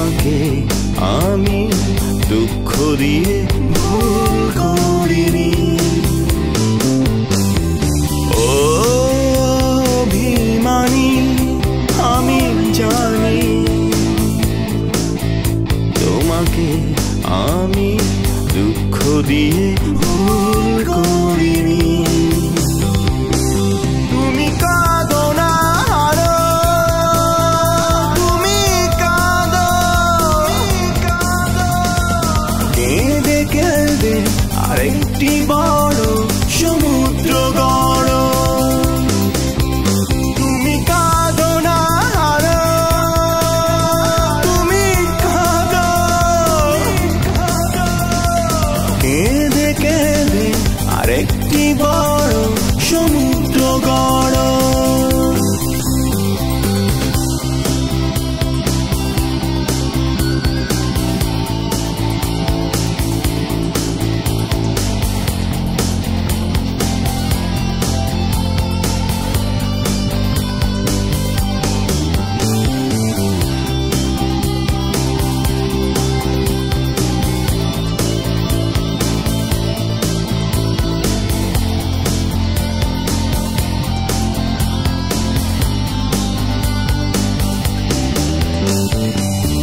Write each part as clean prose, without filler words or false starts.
তোমাকে আমি দুঃখ দিয়ে ভুল করিনি। ও অভিমানী, আমি জানি তোমাকে আমি দুঃখ দিয়ে ভুল করিনি। তুমি কাঁদো না আরো, তুমি কাঁদো, কেঁদে কেঁদে আরেকটি বড় সমুদ্র গড়। তুমি কাঁদো না আরো, তুমি কাঁদো, কেঁদে কেঁদে আরেকটি বড় সমুদ্র গড়।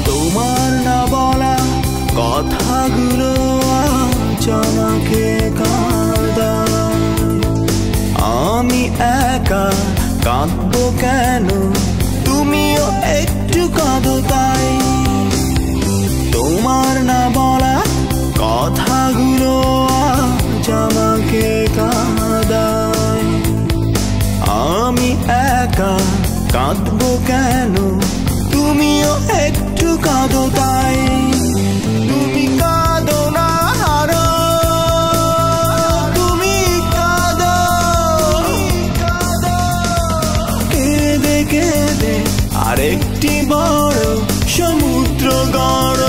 তোমার না বলা কথাগুলো আজ আমাকে কাঁদায়। আমি একা কাঁদবো কেন, তুমিও একটু কাঁদো তাই। তোমার না বলা কথাগুলো আজ আমাকে কাঁদায়। আমি একা কাঁদবো কেন, তুমিও একটু কাঁদো তাই। তুমি কাঁদো না আরো, তুমি কাঁদো, কেঁদে কেঁদে আরেকটি বড় সমুদ্র গড়।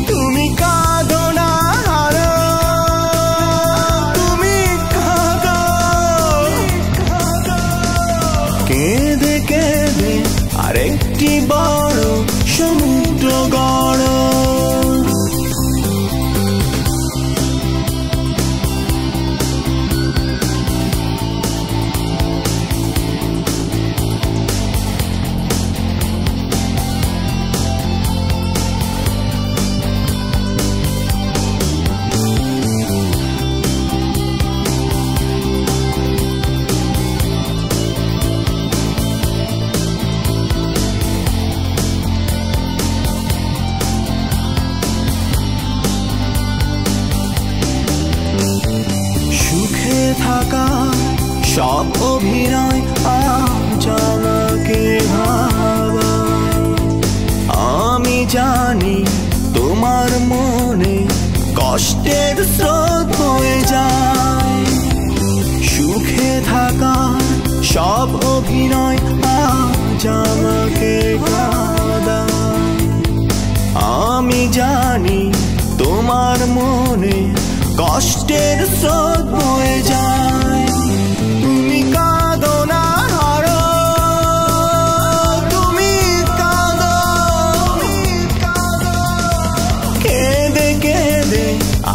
তুমি কাঁদো না আরো, তুমি কাঁদো, কেঁদে কেঁদে আরেকটি বড় সমুদ্র গড়। সুখে থাকা সব অভিনয় আজ আমাকে ভাবায়। আমি জানি তোমার মনে কষ্টের স্রোত বয়ে যায়। সুখে থাকা সব অভিনয় আজ আমাকে কাঁদায়। আমি জানি তোমার মনে কষ্টের স্রোত বয়ে যায়। তুমি কাঁদো না আরো, তুমি কাঁদো, কেঁদে কেঁদে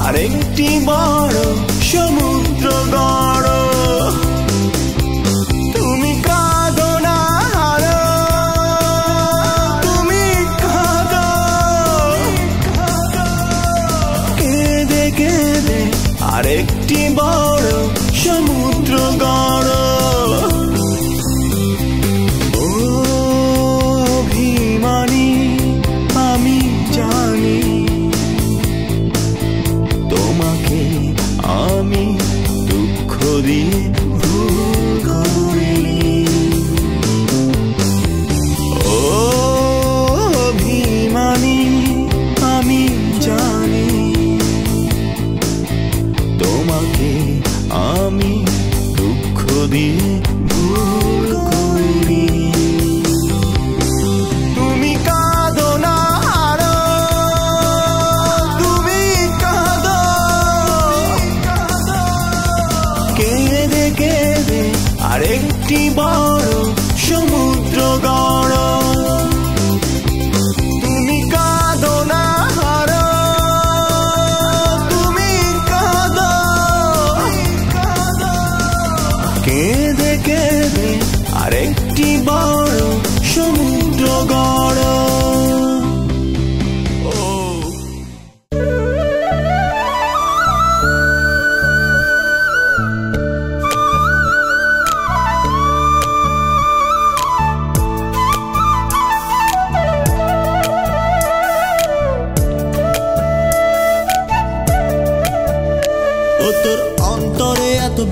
আরেকটি বড় সমুদ্র গড়। তুমি কাঁদো না আরো, তুমি কাঁদো, কেঁদে কেঁদে আরেকটি বড় সমুদ্র গড়। ও অভিমানী, আমি জানি তোমাকে আমি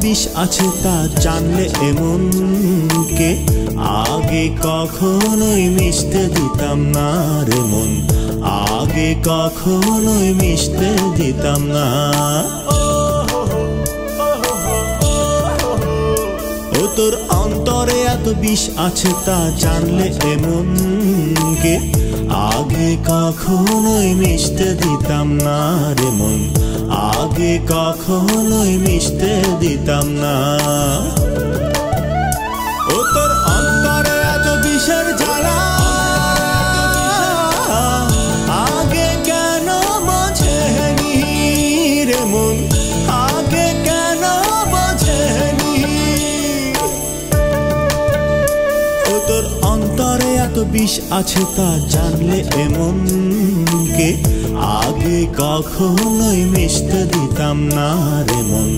বিষ আছে তা জানলে এমন কে আগে কখনোই মিশতে দিতাম না রে মন আগে কখনোই মিশতে দিতাম না ও তোর অন্তরে এত বিষ আছে তা জানলে এমন কে আগে কখনোই মিশতে দিতাম না রে মন আগে কখনোই মিশতে দিতাম না ও তোর অন্তরে এত বিষের জ্বালা আগে কেন বোঝেনি রে মন আগে কেন বোঝেনি ও তোর অন্তরে এত বিষ আছে তা জানলে এমন কে আগে কখনোই মিশতে দিতাম না রে মন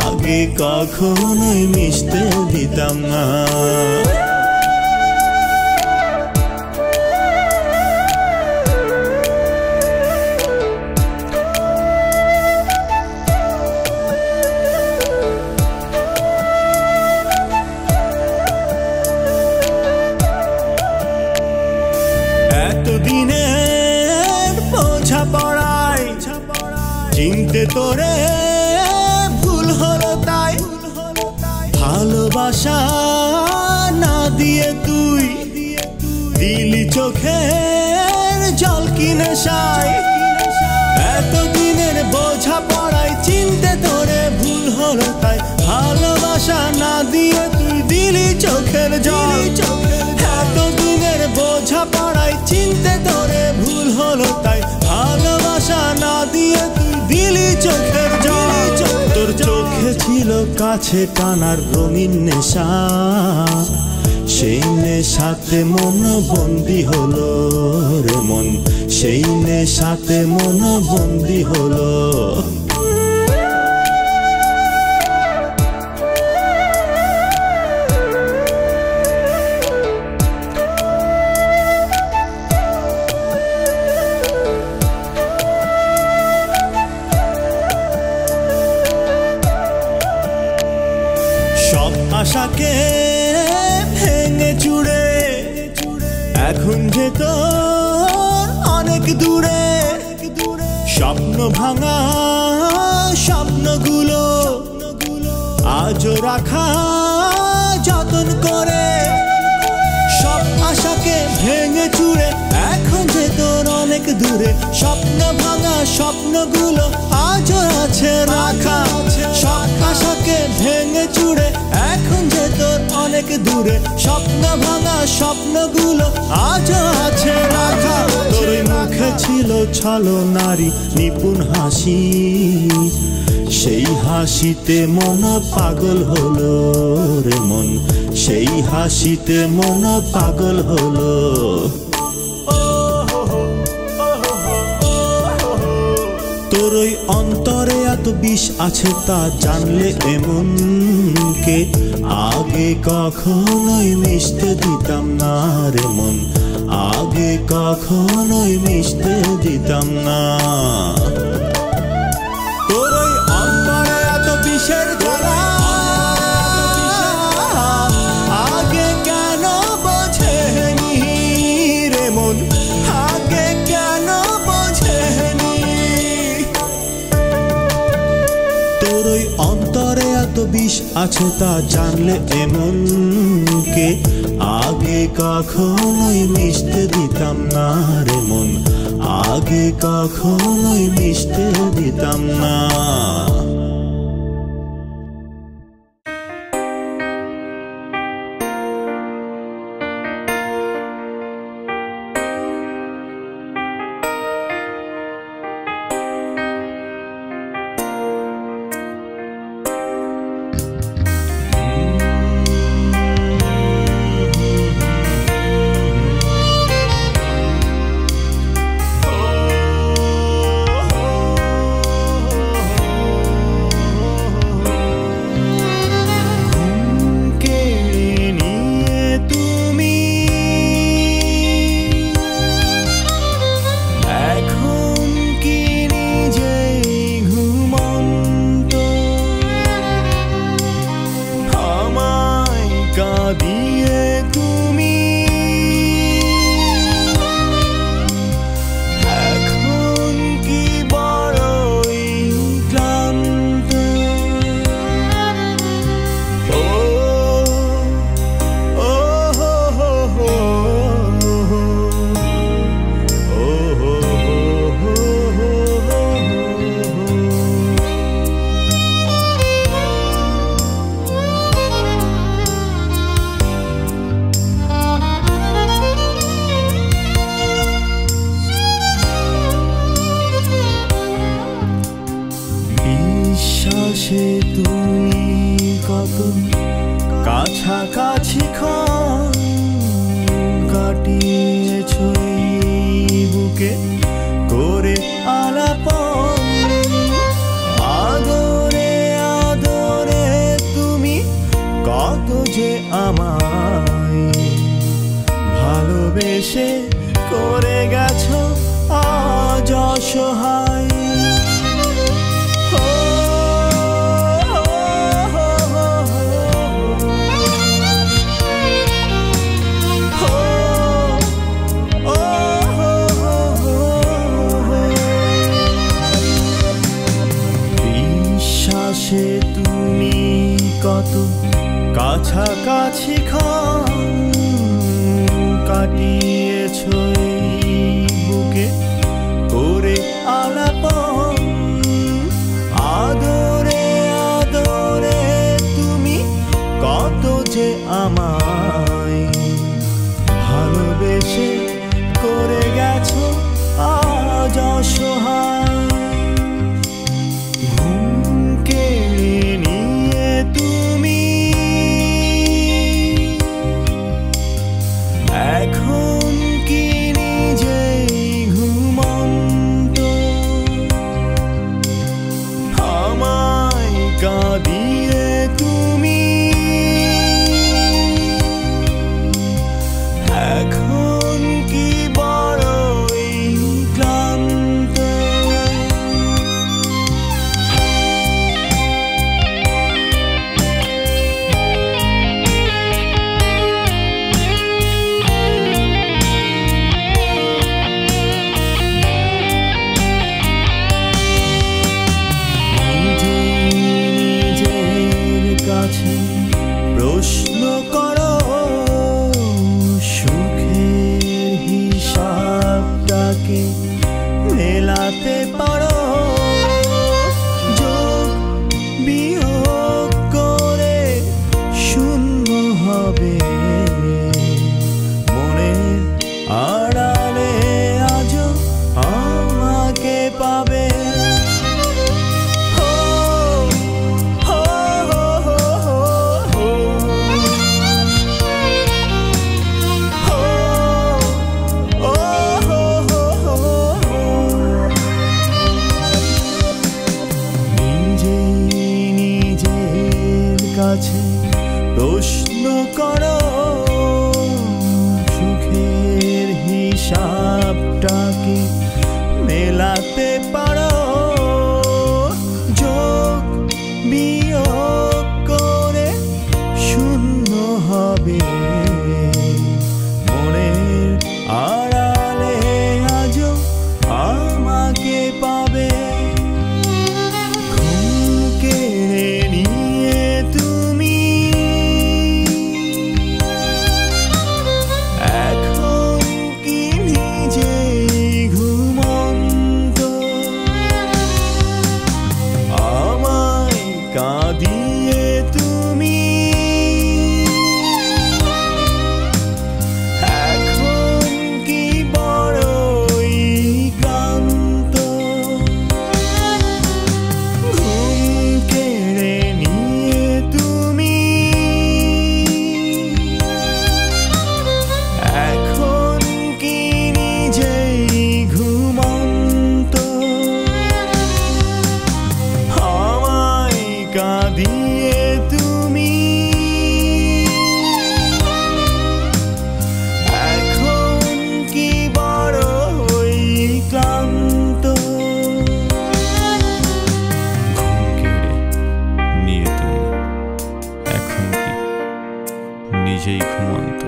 আগে কখনোই মিশতে দিতাম না এতদিনের বোঝা পড়াই চিনতে তোরে ভুল হলো তাই ভালোবাসা না দিয়ে তুই দিলি চোখের জল কিনে সাই এতদিনের বোঝা পড়াই চিনতে তোরে ভুল হলো তাই ভালোবাসা না দিয়ে তুই দিলি চোখের জল এতদিনের বোঝা পড়াই চিনতে তোরে ভুল হলো তাই ভালোবাসা না দিয়ে তুই দিলি চোখের জল তোর চোখে ছিল কাছে টানার রঙিন নেশা সেই নেশাতে মন বন্দি হলো রে মন সেই নেশাতে মন বন্দি হলো সব আশাকে ভেঙে চুড়ে এখন যে তোর অনেক দূরে স্বপ্ন ভাঙা স্বপ্নগুলো আজও রাখা যতন করে সব আশাকে ভেঙে চুড়ে এখন যে তোর অনেক দূরে স্বপ্ন ভাঙা স্বপ্নগুলো আজও আছে রাখা সব আশাকে ভেঙে চুড়ে এখন যে তোর অনেক দূরে স্বপ্ন ভাঙা স্বপ্নগুলো আজও আছে রাখা তোর মুখে ছিল ছলনারী নিপুণ হাসি সেই হাসিতে মন পাগল হলো রে মন সেই হাসিতে মন পাগল হলো তোর ওই অন্তরে এত বিষ আছে তা জানলে এমন কে আগে কখনোই মিশতে দিতাম না রে মন আগে কখনোই মিশতে দিতাম না তোর ওই অন্তরে এত বিষের জ্বালা আগে কেন বোঝেনি রে মন আগে কেন বোঝেনি তোর ওই অন্তরে এত বিষ আছে তা জানলে এমন কে আগে কখনোই মিশতে দিতাম না রে মন আগে কখনোই মিশতে দিতাম না ভালোবেসে করে গেছো আজ অসহায়। বিশ্বাসে তুমি কত কাছাকাছি কাটিয়েছ বুকে করে আলাপন। আদরে আদরে তুমি কত যে আমায় ভালোবেসে করে গেছো আজ অসহায়। এখন কি নিজেই ঘুমন্ত আমায় কাঁদিয়ে তুমি, এখন কি বড়ই ক্লান্ত। প্রশ্ন করো সুখের হিসাবটাকে মেলাতে পারো, যোগ বিয়োগ করে শূন্য হবে মনের আড়ালে আজও আমাকে পাবে। প্রশ্ন করো সুখের হিসাবটাকে মেলাতে পারো, যোগ বিয়োগ করে শূন্য হবে মনের আড়ালে আজও আমাকে পাবে। কাঁদিয়ে তুমি, এখন কি বড়ই ক্লান্ত। ঘুম কেড়ে নিয়ে তুমি, এখন কি নিজেই ঘুমন্ত আমায় কাঁদিয়ে তুমি, এখন কি বড়ই ক্লান্ত। ঘুম কেড়ে নিয়ে তুমি, এখন কি নিজেই ঘুমন্ত।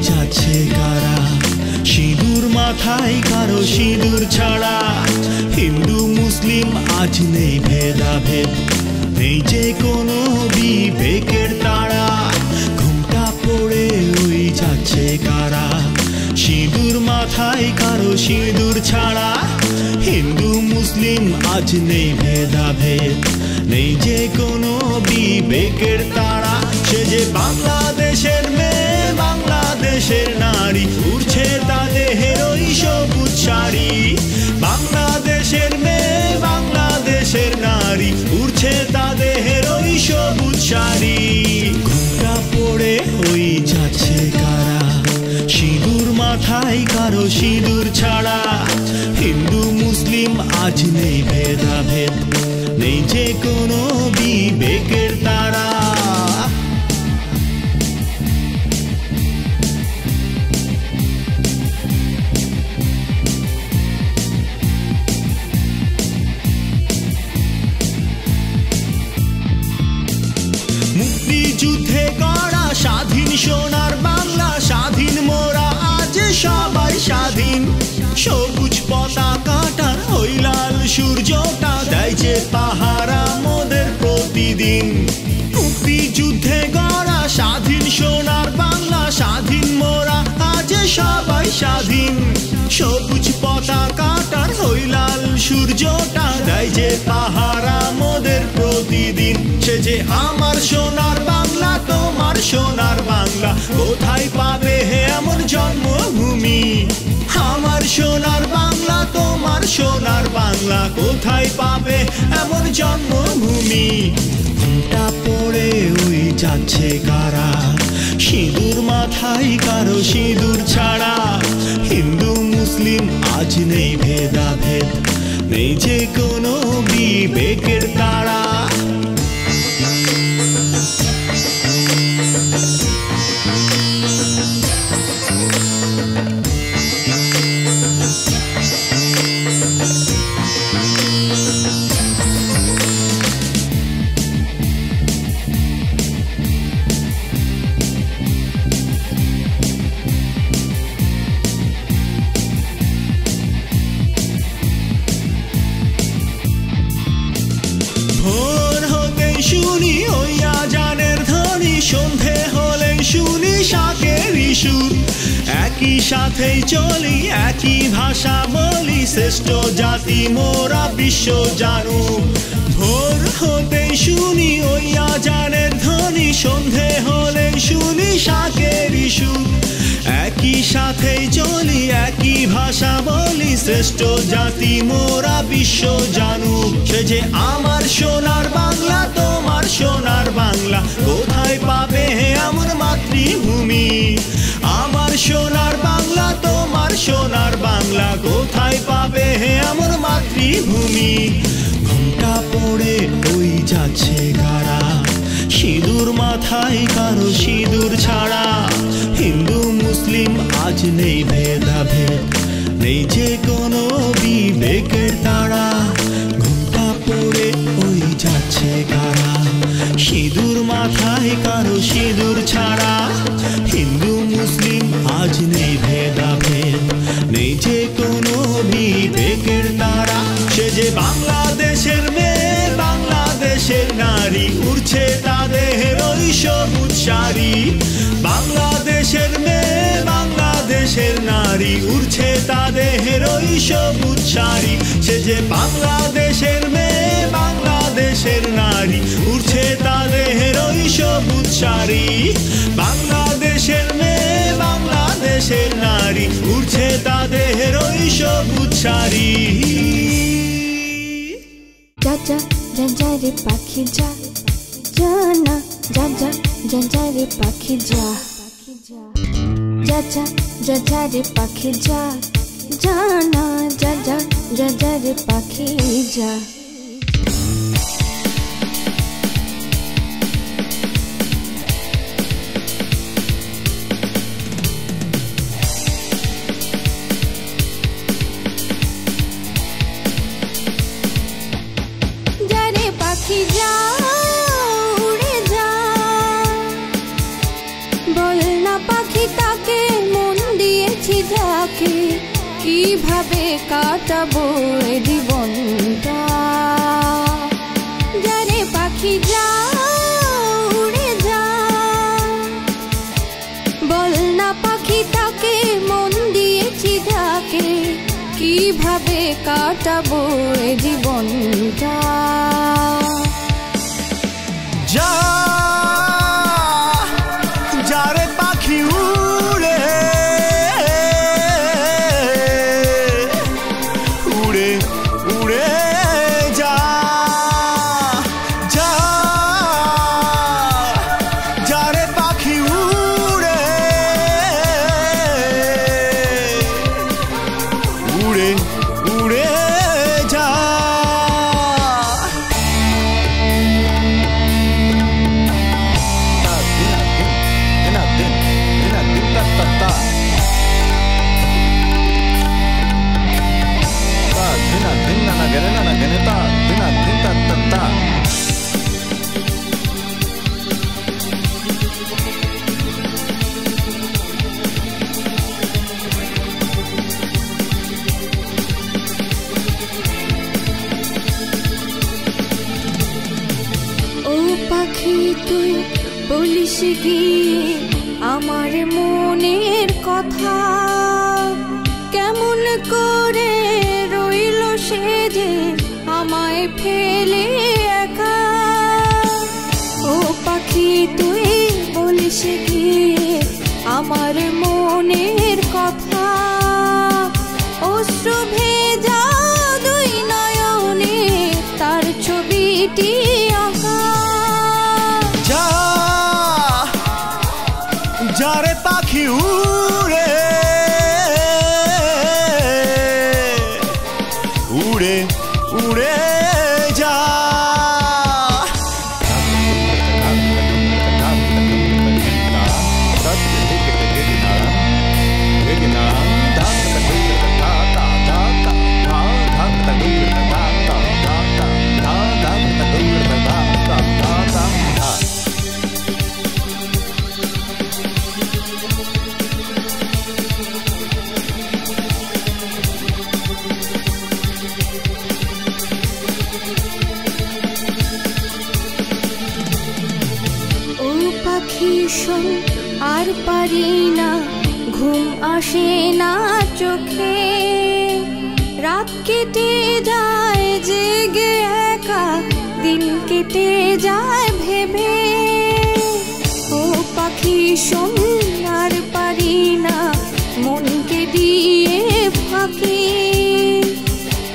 যাচ্ছে কারা সিঁদুর মাথায়, কারো সিঁদুর ছাড়া। হিন্দু মুসলিম আজ নেই ভেদাভেদ, নেই যে কোনো বিবেকের তারা। ঘুমটা পড়ে ওই যাচ্ছে কারা সিঁদুর মাথায়, কারো সিঁদুর ছাড়া। হিন্দু মুসলিম আজ নেই ভেদাভেদ, নেই যে কোনো বিবেকের তারা। সে যে বাংলাদেশের মেয়ে, বাংলাদেশের নারী, উড়ছে তাদের ওই সবুজ শাড়ি। বাংলাদেশের মেয়ে, বাংলাদেশের নারী, উড়ছে তাদের ওই সবুজ শাড়ি। ঘোমটা পড়ে ওই যাচ্ছে কারা, সিঁদুর মাথায় কারো সিঁদুর ছাড়া। হিন্দু মুসলিম আজ নেই ভেদাভেদ, নেই যে কোনো বিবেকের তারা। মুক্তিযুদ্ধে গড়া স্বাধীন সোনার বাংলা, স্বাধীন মোরা আজ সবাই স্বাধীন। সবুজ পতাকাটার ওই লাল সূর্যটা দেয় যে পাহারা মোদের প্রতিদিন। মুক্তিযুদ্ধে গড়া স্বাধীন সোনার বাংলা, স্বাধীন মোরা আজ সবাই স্বাধীন। সবুজ পতাকাটার ওই লাল সূর্যটা দেয় যে পাহারা মোদের প্রতিদিন। সে যে আমার সোনার বাংলা, তোমার সোনার বাংলা, কোথায় পাবে হে এমন জন্মভূমি? আমার সোনার বাংলা, তোমার সোনার বাংলা, কোথায় পাবে এমন জন্মভূমি? ঘোমটা পড়ে ওই যাচ্ছে কারা, সিঁদুর মাথায় কারো সিঁদুর ছাড়া। হিন্দু মুসলিম আজ নেই ভেদাভেদ, নেই যে কোনো বিবেকের তারা। ভোর হতে শুনি ওই আজানের ধ্বনি, সন্ধে হলে শুনি শাকের সুর। একই সাথেই চলি, একই ভাষা বলি, শ্রেষ্ঠ জাতি মোরা বিশ্ব জানু। ভোর হতে শুনি ওই আজানের ধ্বনি, সন্ধে হলে শুনি শাকের সুর। একই সাথেই চলি, একই ভাষা বলি, শ্রেষ্ঠ জাতি মোরা বিশ্ব জানুক। সে যে আমার সোনার বাংলা, তোমার সোনার বাংলা, কোথায় পাবে হে আমার মাতৃভূমি? আমার সোনার বাংলা, তোমার সোনার বাংলা, কোথায় পাবে হে আমার মাতৃভূমি? ঘোমটা পড়ে ওই যাচ্ছে কারা, সিঁদুর মাথায় কারো সিঁদুর ছাড়া। হিন্দু মুসলিম আজ নেই ভেদাভেদ, নেই যে কোনো বিবেকের তারা। ঘোমটা পড়ে ওই যাচ্ছে কারা, সিঁদুর মাথায় কারো সিঁদুর ছাড়া। হিন্দু মুসলিম আজ নেই ভেদাভেদ, নেই যে কোনো বিবেকের তারা। সে যে বাংলাদেশের মেয়ে, বাংলাদেশের নারী, উড়ছে তাদের ওই সবুজ শাড়ি। বাংলাদেশের মেয়ে, বাংলাদেশের নারী, উড়ছে তাদের ওই সবুজ শাড়ি। সে যে বাংলাদেশের মেয়ে, বাংলাদেশের নারী, উড়ছে তাদের ওই সবুজ শাড়ি। বাংলাদেশের মেয়ে, বাংলাদেশের নারী, উড়ছে তাদের ওই সবুজ শাড়ি। যা যা যা যা রে পাখি যা, জানা যা যা যা যা রে পাখি যা। যা যা যা যা রে পাখি যা, জানা যা যা যা যা রে পাখি যা। পাখি যা, উড়ে যা, বল না পাখিটাকে মন দিয়েছি যাকে, কিভাবে কাটাবো এই জীবনটা। যারে পাখি যা, উড়ে যা, বল না পাখিটাকে মন দিয়েছি যাকে, কিভাবে কাটাবো এ জীবনটা। যা যারে পাখি উড়ে উড়ে উড়ে যা, যা যারে পাখি উড়ে উড়ে উড়ে যা। পাখি তুই বলিস গিয়ে আমার মনের কথা, কেমন করে রইল সে যে আমায় ফেলে একা। ও পাখি তুই বলিস গিয়ে আমার মনের কথা, অশ্রু ভেজা দুই নয়নে তার ছবিটি আঁকা। যারে পাখি উড়ে উড়ে উড়ে যা। ভীষণ আর পারি না, ঘুম আসে না চোখে, রাত কেটে যায় জেগে একা, দিন কেটে যায় ভেবে। ও পাখি শোন আর পারি না মনকে দিয়ে ফাঁকি,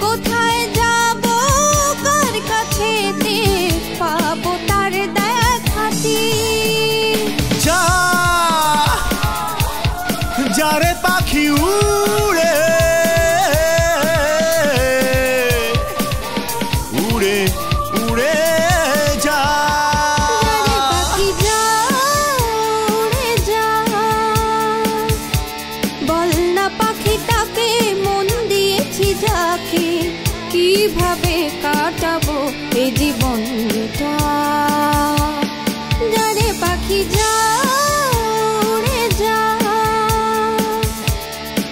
কোথায় যাব কার কাছে পাবো তার দেখাটি। যারে পাখি উড়ে উড়ে উড়ে যা, পাখি যা উড়ে যা, বল না পাখিটাকে মন দিয়েছি যাকে, কিভাবে কাটাবো এই জীবনটা। যারে পাখি যা উড়ে যা,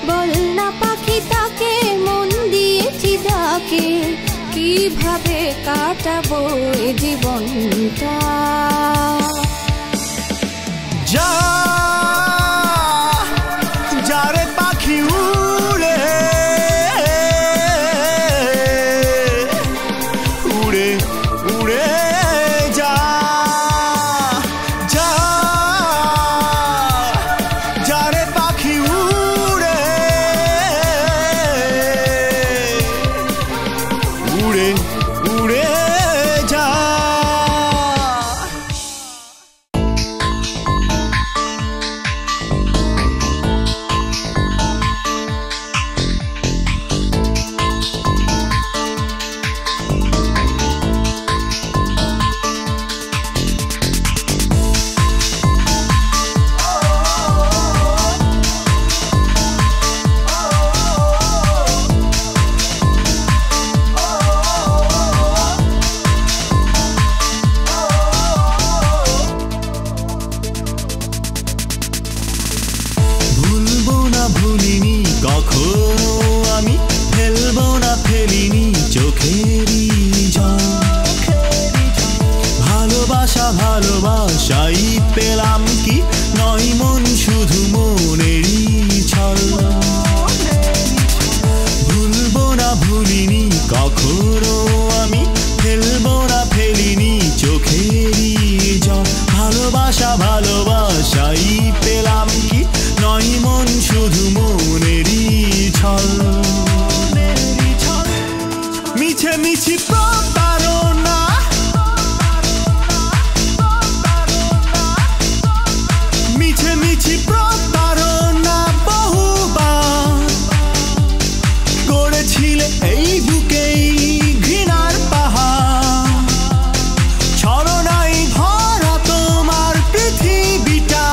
বল না পাখিটাকে মন দিয়েছি যাকে, কিভাবে কাটাবো এই জীবনটা। যা যারে পাখি উড়ে উড়ে উড়ে যা, যা যারে পাখি উড়ে উড়ে উড়ে যা। ভুলিনি কখনো আমি, ফেলবো না ফেলিনি চোখেরই জল। ভালোবাসা ভালোবাসাই পেলাম কি, নয় মন শুধু মনেরই ছল। ভুলবো না ভুল কখনো আমি ফেলবো না, ফেলিনি চোখেরই জল। ভালোবাসা ভালোবাসাই পেলাম কি, নয় মন শুধু মনেরই ছল। মিছে মিছি প্রতারণা, মিছে মিছি প্রতারণা বহুবার গড়েছিলে এই বুকেই ঘৃণার পাহাড়। ছলনায় ভরা তোমার পৃথিবীটা,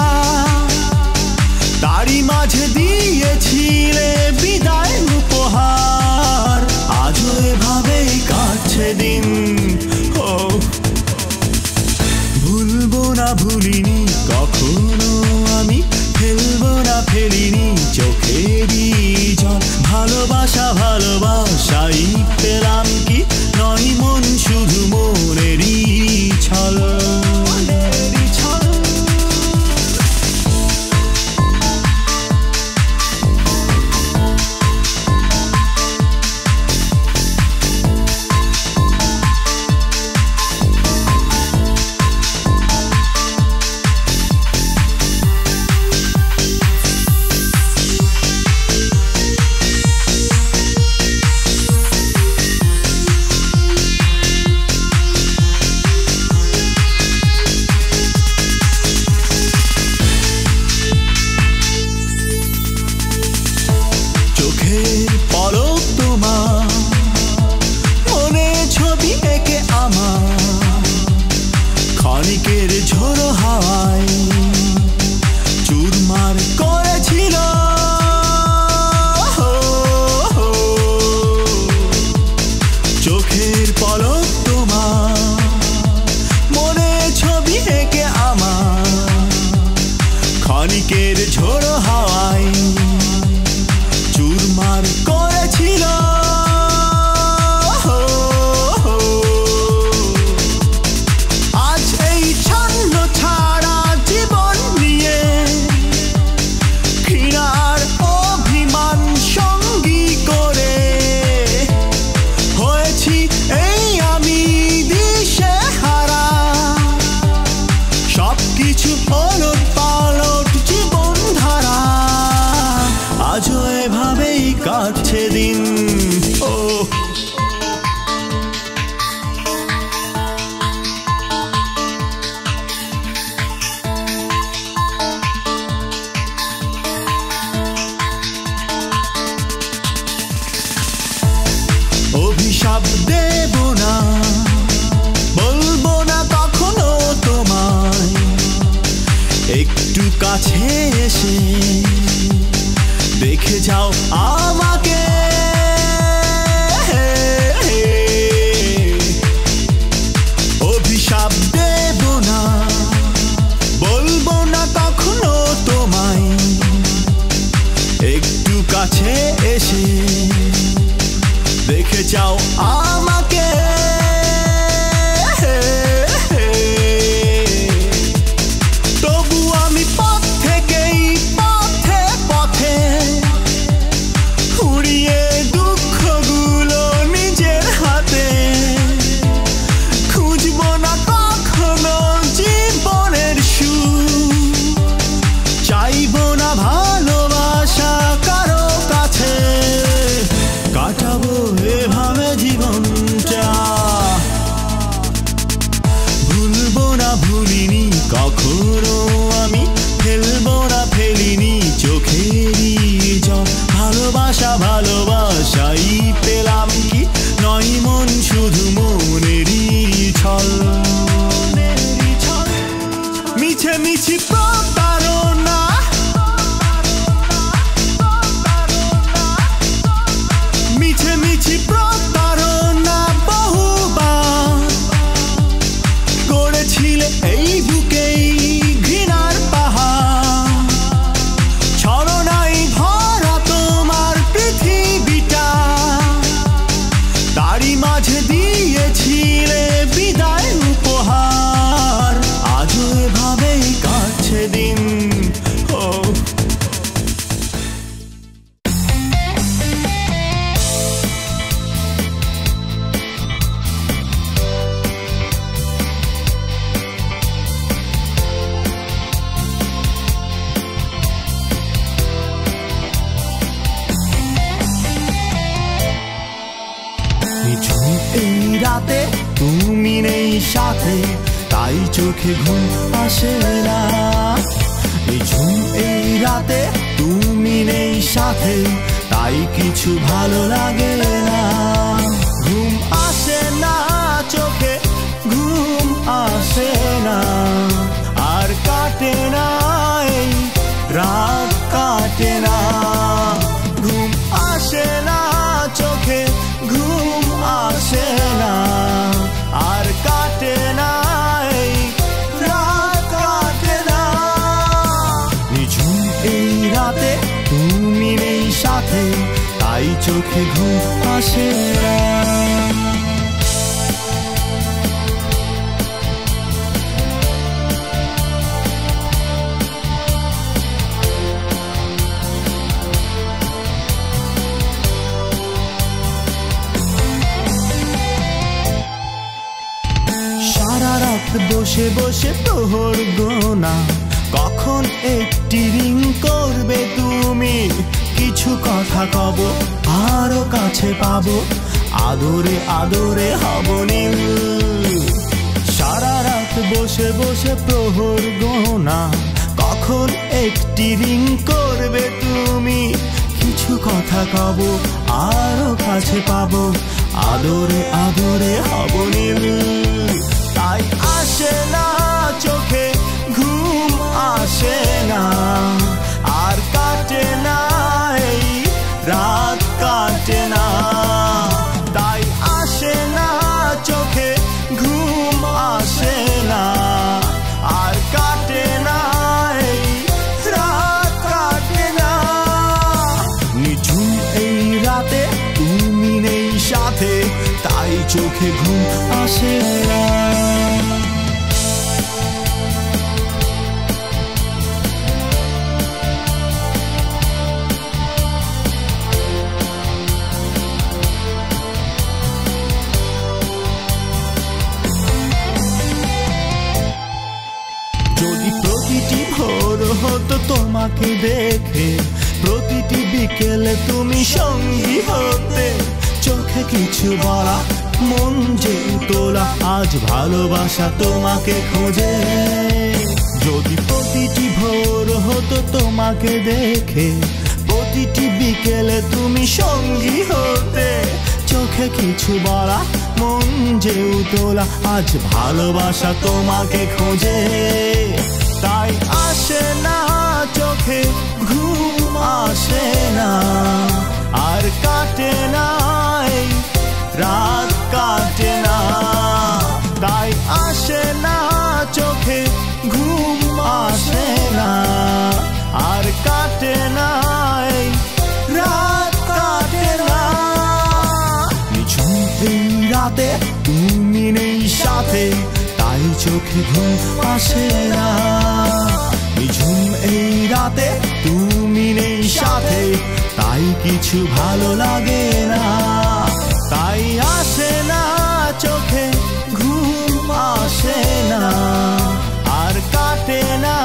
তারই মাঝে দিয়েছিলে বিদায় উপহার। আজও এভাবেই কাটছে দিন, ও ভুলবো না, ভুলিনি কখনো আমি, ফেলবো না, ফেলিনি চোখেরই জল। ভালোবাসা ভালোবাসাই পেলাম কি, নয় মন শুধু মনেরই ছল। চোখের পলক তোমার, মনে ছবি এঁকে আমার, ক্ষণিকের ঝোড়ো হাওয়ায় চুরমার করেছিল। চোখের পলক তোমার, মনে ছবি এঁকে আমার, ক্ষণিকের ঝোড়ো হাওয়ায় চুরমার করেছিল। আজ এই ছন্ন ছাড়া জীবন নিয়ে ঘৃণার অভিমান সঙ্গী করে হয়েছি এই আমি দিশেহারা। সবকিছু ওলট পালট জীবন ধারা, আজও এভাবেই কাটছে দিন, ও অভিশাপ দেব না, বলবো না কখনো তোমায়, একটু কাছে এসে দেখে যাও আমাকে। অভিশাপ দেব না, বলবো না কখনো তোমায়, একটু কাছে এসে দেখে যাও আমাকে। তবু আমি পথ থেকেই পথে পথে উড়িয়ে দুঃখগুলো নিজের হাতে, খুঁজবো না কখনো জীবনের সুখ, চাইবো না ভালোবাসা কারো কাছে, কাটাবো এভাবে জীবনটা। ভুলবো না, ভুলিনি কখনো আমি, ফেলবো না, ফেলিনি চোখেরই জল। ভালোবাসা ভালোবাসাই পেলাম কি, নয় মন শুধু মনেরই ছল। মিছে মিছি প্রতারণা, মিছে মিছি প্রতারণা বহুবার গড়েছিলে এই বুকেই ঘৃণার পাহাড়। ছলনায় ভরা তোমার পৃথিবীটা, তারই মাঝে দিয়েছিলে বিদায় উপহার। আজও এভাবেই কাটছে দিন, ও সাথে তাই চোখে ঘুম আসে না। নিঝুম এই রাতে তুমি নেই সাথে তাই কিছু ভালো লাগে না। ঘুম আসে না চোখে, ঘুম আসে না, আর কাটে না এই রাত কাটে না। ঘুম আসে না চোখে, ঘুম আসে না, আর কাটে না এই রাত কাটে না। নিঝুম এই রাতে তুমি নেই সাথে তাই চোখে ঘুম আসে না। সারা রাত বসে বসে প্রহর গোনা, কখন একটি রিং করবে তুমি। কিছু কথা কব আরো কাছে পাবো, আদরে আদরে হব নীল। সারা রাত বসে বসে প্রহর গোনা, কখন একটি রিং করবে তুমি। কিছু কথা কব আরো কাছে পাবো, আদরে আদরে হব নীল। তাই আসে না চোখে ঘুম আসে না, আর কাটে না এই রাত কাটে না। তাই আসে না চোখে ঘুম আসে না, আর কাটে না এই রাত কাটে না। নিঝুম এই রাতে তুমি নেই সাথে তাই চোখে ঘুম আসে না। যদি প্রতিটি ভোর হতো তোমাকে দেখে, প্রতিটি বিকেলে তুমি সঙ্গী হতে। চোখে কিছু বলা মন যে তোলা, আজ ভালোবাসা তোমাকে খোঁজে। যদি প্রতিটি ভোর হতো তোমাকে দেখে, প্রতিটি বিকেলে তুমি সঙ্গী হতে। চোখে কিছু বলা মন যে তোলা, আজ ভালোবাসা তোমাকে খোঁজে। তাই আসে না চোখে ঘুম আসে না, আর কাটে না এই রাত কাটে না। তাই আসে না চোখে ঘুম আসে না, আর কাটে না এই রাত কাটে না। নিঝুম এই রাতে তুমি নেই সাথে তাই চোখে ঘুম আসে না। নিঝুম এই রাতে তুমি নেই সাথে তাই কিছু ভালো লাগে না। তাই আসে না চোখে ঘুম আসে না, আর কাটে না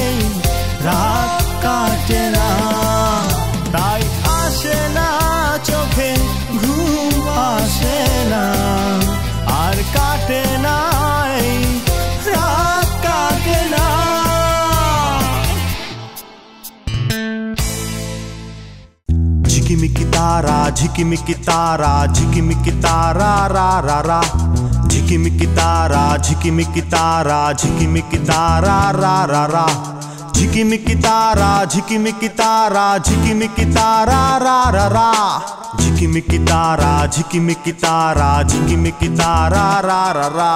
এই রাত কাটে না। তাই আসে না চোখে ঘুম আসে না, আর কাটে না এই রাত কাটে না। ঝিকিমিকি তারা ঝিকিমিকি তারা ঝিকিমিকি তারা রা রা রা। ঝিকিমিকি তারা ঝিকিমিকি তারা ঝিকিমিকি তারা রা রা রা। ঝিকিমিকি তারা ঝিকিমিকি তারা ঝিকিমিকি তারা রা রা রা। ঝিকিমিকি তারা ঝিকিমিকি তারা ঝিকিমিকি তারা রা রা রা।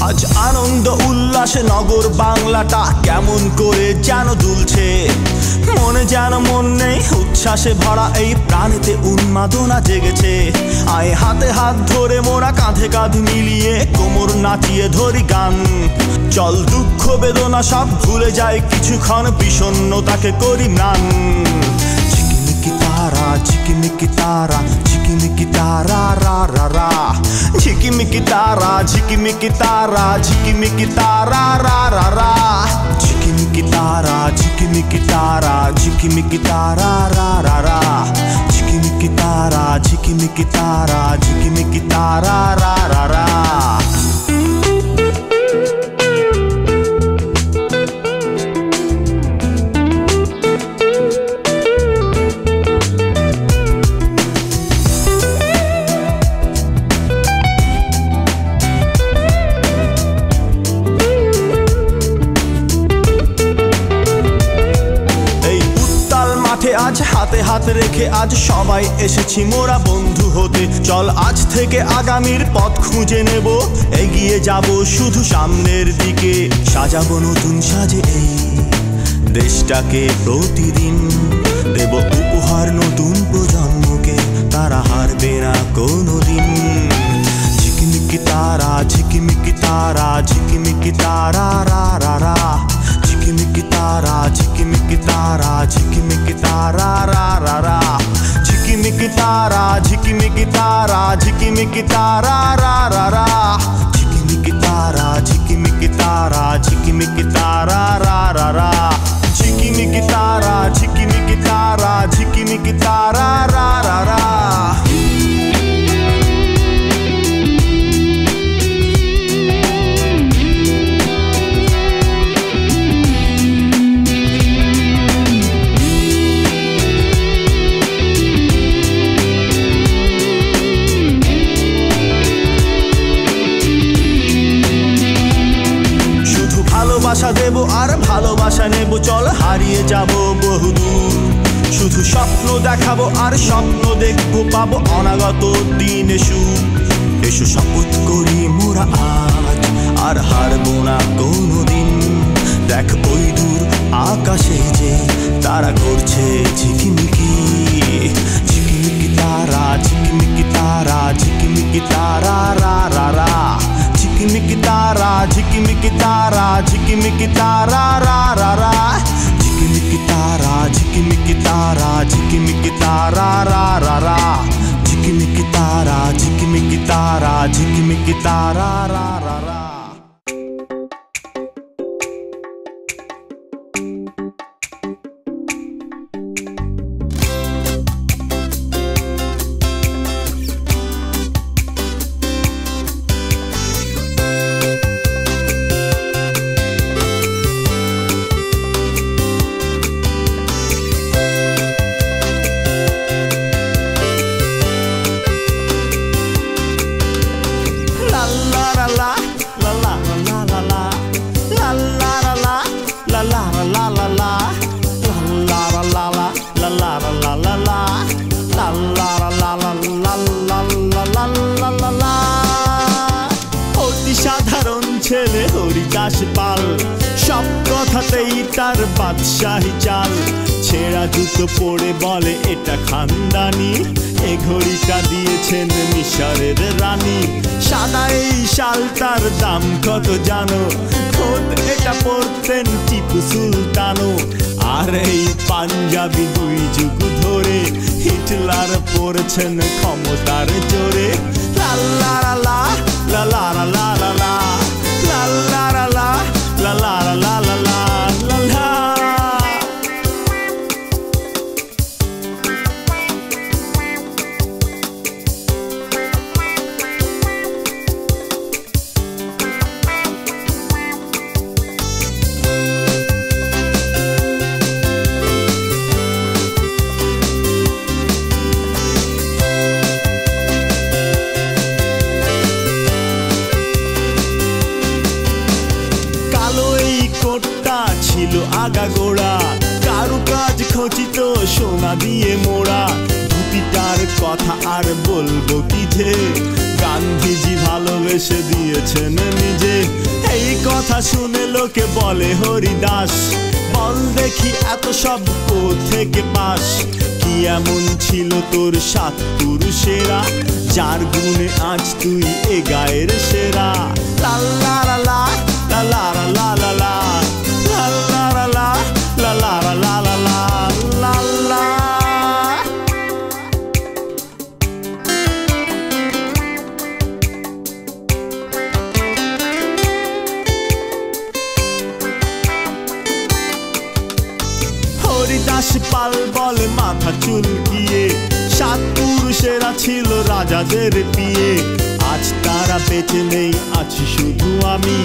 আজ আনন্দ উল্লাসে নগর বাংলাটা কেমন করে যেন দুলছে। মনে যেন মন নেই, উচ্ছ্বাসে ভরা এই প্রাণেতে উন্মাদনা জেগেছে। আয় হাতে হাত ধরে মোরা কাঁধে কাঁধ মিলিয়ে কোমর নাচিয়ে ধরি গান। চল দুঃখ বেদনা সব ভুলে যায় কিছুক্ষণ, বিষণ্ণতাকে করি ম্লান। ঝিকিমিকি তারা तारा झिकिमिकी तारा झिकिमिकी तारा रा रा रा झिकिमिकी तारा झिकिमिकी तारा झिकिमिकी तारा रा रा रा झिकिमिकी तारा झिकिमिकी तारा झिकिमिकी तारा रा रा रा झिकिमिकी तारा झिकिमिकी तारा झिकिमिकी तारा रा रा रा आज हाथे हाथ रेखे आज सबाई एसेछि मोरा बंधु होते चल आज थेके आगामीर पथ खुঁজে नेब एगिए जाबो शुधु सामनेर दिके साजाबो नतुन साजे এই দেশটাকে प्रतिदिन देब उपहार नतुन प्रजन्मके तारा हारबे ना कोनोदिन झिकिमिकी तारा झिकिमिकी तारा झिकिमिकी तारा रा रा रा झिकिमिकी तारा झिकिमिकी तारा झिकिमिकी तारा रा रा रा झिकिमिकी तारा झिकिमिकी तारा झिकिमिकी तारा रा रा रा झिकिमिकी तारा झिकिमिकी तारा झिकिमिकी तारा रा रा रा झिकिमिकी तारा झिकिमिकी तारा झिकिमिकी तारा रा रा रा ভালোবাসা দেব আর ভালোবাসা নেব চল হারিয়ে যাব বহুদূর শুধু স্বপ্ন দেখাবো আর স্বপ্ন দেখবো পাবো অনাগত দিনে সুখ এসো শপথ করি মোরা আজ আর হারবো না কোনোদিন দেখ ওই দূর আকাশে যে তারা করছে ঝিকিমিকি ঝিকিমিকি তারা ঝিকিমিকি তারা ঝিকিমিকি তারা রা রা রা झिकिमिकी तारा झिकिमिकी तारा झिकिमिकी तारा रा रा रा झिकिमिकी तारा झिकिमिकी तारा झिकिमिकी तारा रा रा रा झिकिमिकी तारा झिकिमिकी तारा झिकिमिकी तारा रा रा रा বাদশাহী চাল ছেঁড়া জুতো পরে বলে এটা খানদানি এ ঘড়িটা দিয়েছেন মিশরের রানী সাদা এই শালটার দাম কত জানো খোদ এটা পরতেন টিপু সুলতানও আর এই পাঞ্জাবি দুই যুগ ধরে হিটলার পড়ছেন ক্ষমতার জোরে লা লা লা লা লা লা লা লা লা লা লা লা লা লা লা লা লা আগাগোড়া কারুকাজ খচিত সোনা দিয়ে মোড়া ধুতিটার কথা আর বলবো কি যে গান্ধীজি ভালোবেসে দিয়েছেন নিজে এই কথা শুনে লোকে বলে হরিদাস বল দেখি এত সব কোত্থেকে পাস কি এমন ছিল তোর সাত পুরুষেরা যার গুণে আজ তুই এ গায়ের সেরা লা লা লা লা লা লা লা লা la la la la la la la la la la ছিল রাজাদের বিয়ে, আজ তারা বেঁচে নেই, আছি শুধু আমি।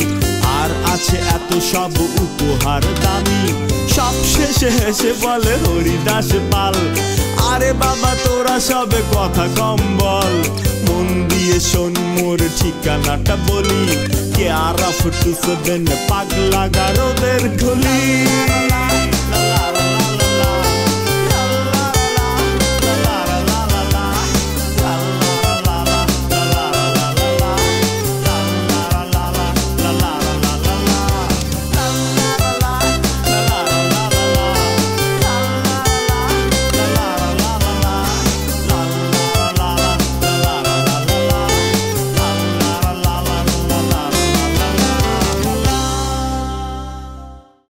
আর আছে এত সব উপহার দামি, সব শেষে হেসে বলে হরিদাস পাল, আরে বাবা তোরা সবে কথা কম বল। মন দিয়ে শোন মোর ঠিকানাটা বলি, KRF 27 পাগলা গারদের গলি।